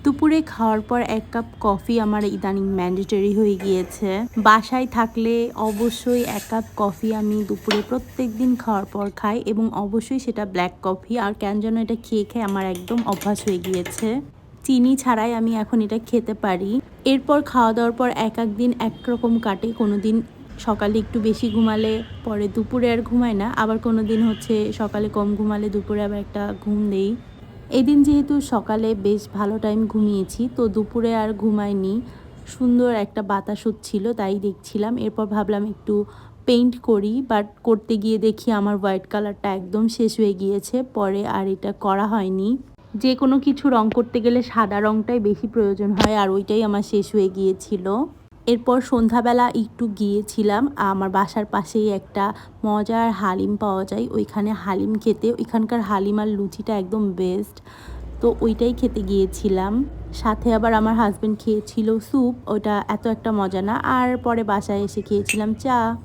দুপুরে খাওয়ার পর ১ কাপ কফি আমার ইদানিং ম্যান্ডেটরি হয়ে গিয়েছে। বাসায় থাকলে অবশ্যই ১ কাপ কফি আমি দুপুরে প্রত্যেকদিন খাওয়ার পর খাই এবং অবশ্যই সেটা ব্ল্যাক কফি। আর কেন যেন এটা খেয়ে আমার একদম অভ্যাস হয়ে গিয়েছে। চিনি ছাড়াই আমি এখন এটা খেতে পারি। এরপর খাওয়া-দাওয়ার পর এক দিন একরকম কাটে। কোনোদিন সকালে একটু বেশি ঘুমালে পরে দুপুরে আর ঘুমাই না। আবার কোনোদিন হচ্ছে সকালে কম ঘুমালে দুপুরে আবার একটা ঘুম দেই। এদিন যেহেতু সকালে বেশ ভালো টাইম ঘুমিয়েছি, তো দুপুরে আর ঘুমাইনি। সুন্দর একটা বাতাস হচ্ছিল, তাই দেখছিলাম। এরপর ভাবলাম একটু পেইন্ট করি, বাট করতে গিয়ে দেখি আমার হোয়াইট কালারটা একদম শেষ হয়ে গিয়েছে। পরে আর এটা করা হয়নি। যে কোনো কিছু রং করতে গেলে সাদা রংটাই বেশি প্রয়োজন হয়, আর ওইটাই আমার শেষ হয়ে গিয়েছিল। এরপর সন্ধ্যাবেলা একটু গিয়েছিলাম আমার বাসার পাশেই একটা মজার হালিম পাওয়া যায়, ওইখানে হালিম খেতে। ওইখানকার হালিম আর লুচিটা একদম বেস্ট, তো ওইটাই খেতে গিয়েছিলাম। সাথে আবার আমার হাজব্যান্ড খেয়েছিল স্যুপ, ওটা এত একটা মজা না। আর পরে বাসায় এসে খেয়েছিলাম চা।